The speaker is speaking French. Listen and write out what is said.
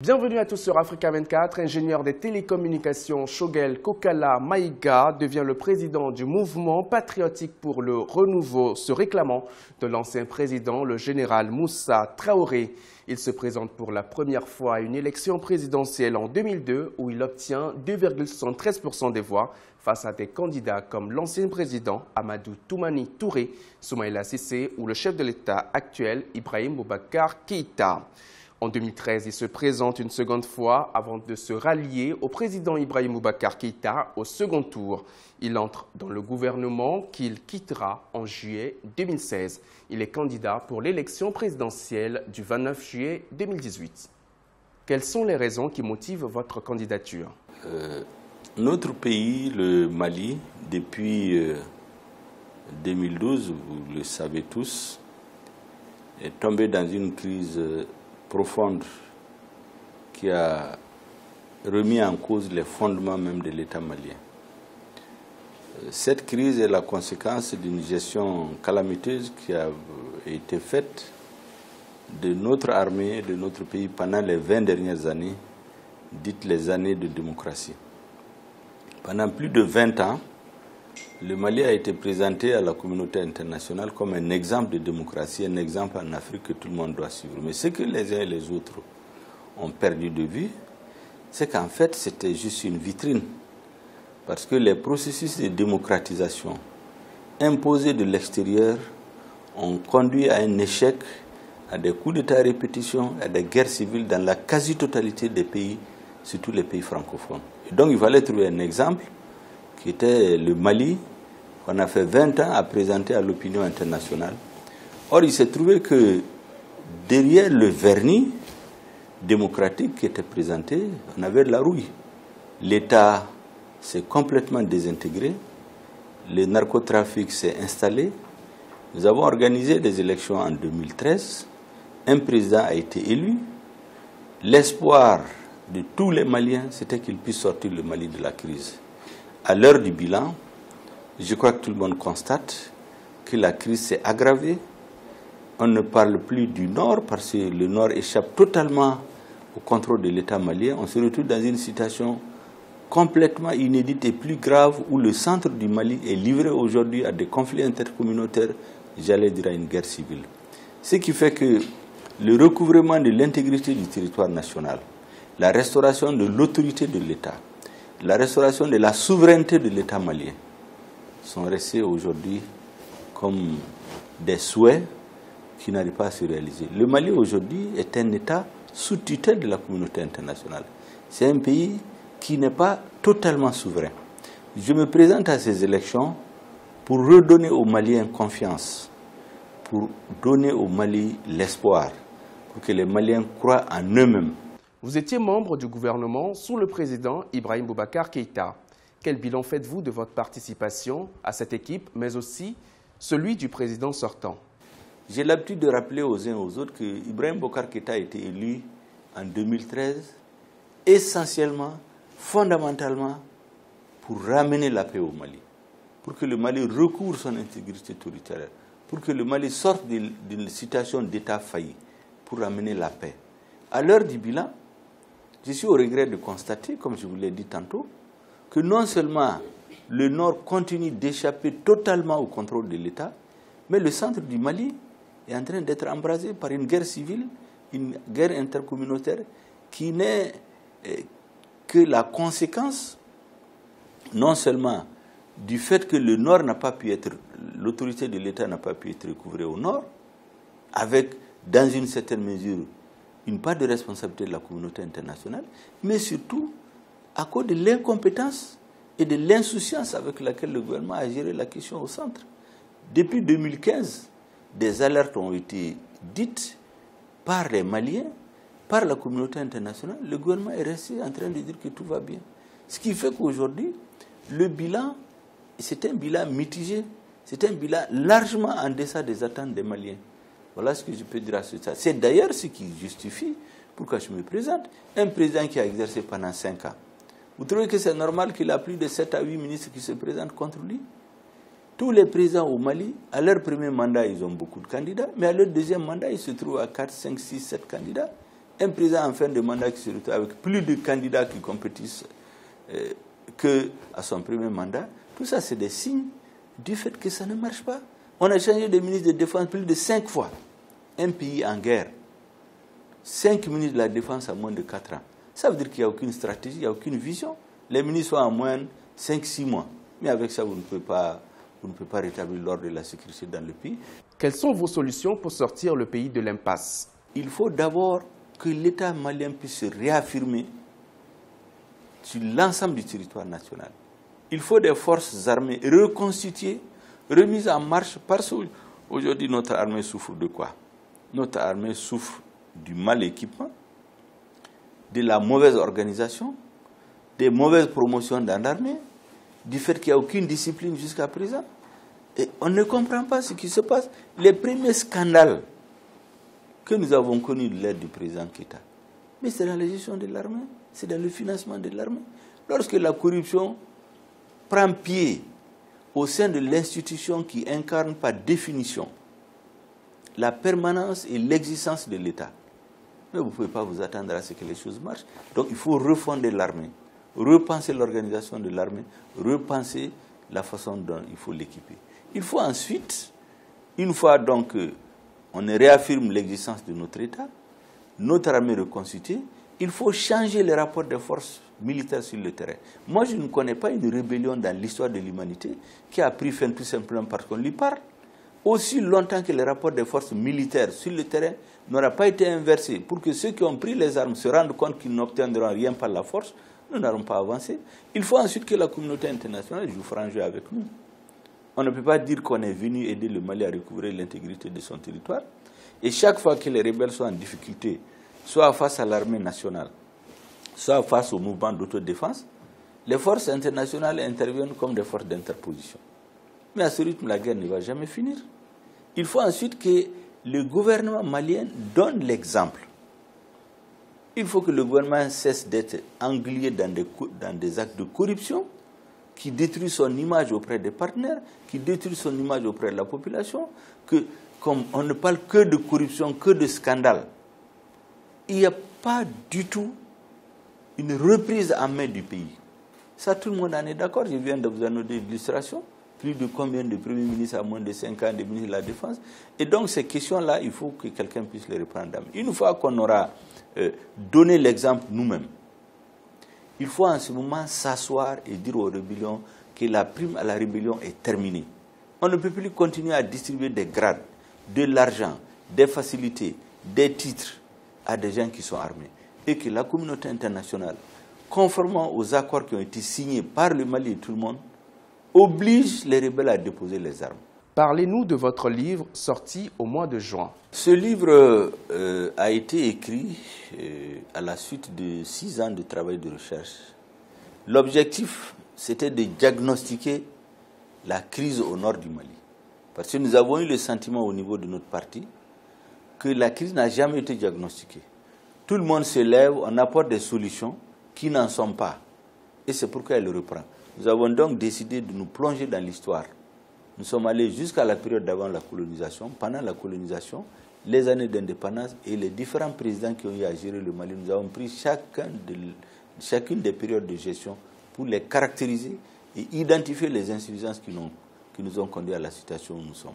Bienvenue à tous sur Africa 24. Ingénieur des télécommunications, Choguel Kokala Maïga devient le président du mouvement patriotique pour le renouveau, se réclamant de l'ancien président, le général Moussa Traoré. Il se présente pour la première fois à une élection présidentielle en 2002 où il obtient 2,73% des voix face à des candidats comme l'ancien président Amadou Toumani Touré, Soumaïla Cissé ou le chef de l'État actuel Ibrahim Boubacar Keïta. En 2013, il se présente une seconde fois avant de se rallier au président Ibrahim Boubacar Keïta au second tour. Il entre dans le gouvernement qu'il quittera en juillet 2016. Il est candidat pour l'élection présidentielle du 29 juillet 2018. Quelles sont les raisons qui motivent votre candidature? Notre pays, le Mali, depuis 2012, vous le savez tous, est tombé dans une crise profonde qui a remis en cause les fondements même de l'État malien. Cette crise est la conséquence d'une gestion calamiteuse qui a été faite de notre armée, de notre pays pendant les 20 dernières années, dites les années de démocratie. Pendant plus de 20 ans, le Mali a été présenté à la communauté internationale comme un exemple de démocratie, un exemple en Afrique que tout le monde doit suivre. Mais ce que les uns et les autres ont perdu de vue, c'est qu'en fait, c'était juste une vitrine. Parce que les processus de démocratisation imposés de l'extérieur ont conduit à un échec, à des coups d'État à répétition, à des guerres civiles dans la quasi-totalité des pays, surtout les pays francophones. Et donc, il fallait trouver un exemple qui était le Mali, qu'on a fait 20 ans à présenter à l'opinion internationale. Or, il s'est trouvé que derrière le vernis démocratique qui était présenté, on avait de la rouille. L'État s'est complètement désintégré, le narcotrafic s'est installé. Nous avons organisé des élections en 2013, un président a été élu. L'espoir de tous les Maliens, c'était qu'il puisse sortir le Mali de la crise. À l'heure du bilan, je crois que tout le monde constate que la crise s'est aggravée. On ne parle plus du Nord parce que le Nord échappe totalement au contrôle de l'État malien. On se retrouve dans une situation complètement inédite et plus grave où le centre du Mali est livré aujourd'hui à des conflits intercommunautaires, j'allais dire à une guerre civile. Ce qui fait que le recouvrement de l'intégrité du territoire national, la restauration de l'autorité de l'État, la restauration de la souveraineté de l'État malien sont restés aujourd'hui comme des souhaits qui n'arrivent pas à se réaliser. Le Mali aujourd'hui est un État sous tutelle de la communauté internationale. C'est un pays qui n'est pas totalement souverain. Je me présente à ces élections pour redonner aux Maliens confiance, pour donner au Mali l'espoir, pour que les Maliens croient en eux-mêmes. Vous étiez membre du gouvernement sous le président Ibrahim Boubacar Keïta. Quel bilan faites-vous de votre participation à cette équipe, mais aussi celui du président sortant? J'ai l'habitude de rappeler aux uns et aux autres que Ibrahim Boubacar Keïta a été élu en 2013, essentiellement, fondamentalement, pour ramener la paix au Mali, pour que le Mali recouvre son intégrité territoriale, pour que le Mali sorte d'une situation d'État failli, pour ramener la paix. À l'heure du bilan, je suis au regret de constater, comme je vous l'ai dit tantôt, que non seulement le Nord continue d'échapper totalement au contrôle de l'État, mais le centre du Mali est en train d'être embrasé par une guerre civile, une guerre intercommunautaire qui n'est que la conséquence non seulement du fait que le Nord n'a pas pu être, l'autorité de l'État n'a pas pu être recouvrée au Nord, avec, dans une certaine mesure, une part de responsabilité de la communauté internationale, mais surtout à cause de l'incompétence et de l'insouciance avec laquelle le gouvernement a géré la question au centre. Depuis 2015, des alertes ont été dites par les Maliens, par la communauté internationale. Le gouvernement est resté en train de dire que tout va bien. Ce qui fait qu'aujourd'hui, le bilan, c'est un bilan mitigé, c'est un bilan largement en deçà des attentes des Maliens. Voilà ce que je peux dire à ce stade. C'est d'ailleurs ce qui justifie pourquoi je me présente. Un président qui a exercé pendant 5 ans. Vous trouvez que c'est normal qu'il a plus de 7 à 8 ministres qui se présentent contre lui? Tous les présidents au Mali, à leur premier mandat, ils ont beaucoup de candidats, mais à leur deuxième mandat, ils se trouvent à 4, 5, 6, 7 candidats. Un président en fin de mandat qui se retrouve avec plus de candidats qui compétissent qu'à son premier mandat, tout ça c'est des signes du fait que ça ne marche pas. On a changé de ministre de Défense plus de 5 fois. Un pays en guerre. 5 ministres de la Défense en moins de 4 ans. Ça veut dire qu'il n'y a aucune stratégie, il n'y a aucune vision. Les ministres sont en moins 5-6 mois. Mais avec ça, vous ne pouvez pas rétablir l'ordre et la sécurité dans le pays. Quelles sont vos solutions pour sortir le pays de l'impasse? Il faut d'abord que l'État malien puisse se réaffirmer sur l'ensemble du territoire national. Il faut des forces armées reconstituées, remises en marche, parce qu'aujourd'hui notre armée souffre de quoi? Notre armée souffre du mal équipement, de la mauvaise organisation, des mauvaises promotions dans l'armée, du fait qu'il n'y a aucune discipline jusqu'à présent. Et on ne comprend pas ce qui se passe. Les premiers scandales que nous avons connus de l'aide du président Keïta, mais c'est dans la gestion de l'armée, c'est dans le financement de l'armée. Lorsque la corruption prend pied au sein de l'institution qui incarne par définition la permanence et l'existence de l'État, mais vous ne pouvez pas vous attendre à ce que les choses marchent. Donc il faut refonder l'armée, repenser l'organisation de l'armée, repenser la façon dont il faut l'équiper. Il faut ensuite, une fois donc on réaffirme l'existence de notre État, notre armée reconstituée, il faut changer les rapports des forces militaires sur le terrain. Moi, je ne connais pas une rébellion dans l'histoire de l'humanité qui a pris fin tout simplement parce qu'on lui parle. Aussi longtemps que les rapports des forces militaires sur le terrain n'aura pas été inversé pour que ceux qui ont pris les armes se rendent compte qu'ils n'obtiendront rien par la force, nous n'allons pas avancer. Il faut ensuite que la communauté internationale joue franc jeu avec nous. On ne peut pas dire qu'on est venu aider le Mali à recouvrer l'intégrité de son territoire. Et chaque fois que les rebelles sont en difficulté, soit face à l'armée nationale, soit face au mouvement d'autodéfense, les forces internationales interviennent comme des forces d'interposition. Mais à ce rythme, la guerre ne va jamais finir. Il faut ensuite que le gouvernement malien donne l'exemple. Il faut que le gouvernement cesse d'être englué dans des actes de corruption qui détruisent son image auprès des partenaires, qui détruisent son image auprès de la population, que comme on ne parle que de corruption, que de scandale, il n'y a pas du tout une reprise en main du pays. Ça, tout le monde en est d'accord. Je viens de vous en donner une illustration. Plus de combien de premiers ministres à moins de 5 ans, des ministres de la Défense. Et donc, ces questions-là, il faut que quelqu'un puisse les reprendre. Une fois qu'on aura donné l'exemple nous-mêmes, il faut en ce moment s'asseoir et dire aux rébellions que la prime à la rébellion est terminée. On ne peut plus continuer à distribuer des grades, de l'argent, des facilités, des titres à des gens qui sont armés. Et que la communauté internationale, conformément aux accords qui ont été signés par le Mali et tout le monde, oblige les rebelles à déposer les armes. Parlez-nous de votre livre sorti au mois de juin. Ce livre a été écrit à la suite de 6 ans de travail de recherche. L'objectif, c'était de diagnostiquer la crise au nord du Mali. Parce que nous avons eu le sentiment au niveau de notre parti que la crise n'a jamais été diagnostiquée. Tout le monde se lève, on apporte des solutions qui n'en sont pas. Et c'est pourquoi elle reprend. Nous avons donc décidé de nous plonger dans l'histoire. Nous sommes allés jusqu'à la période d'avant la colonisation, pendant la colonisation, les années d'indépendance et les différents présidents qui ont eu à gérer le Mali. Nous avons pris chacune des périodes de gestion pour les caractériser et identifier les insuffisances qui nous ont conduits à la situation où nous sommes.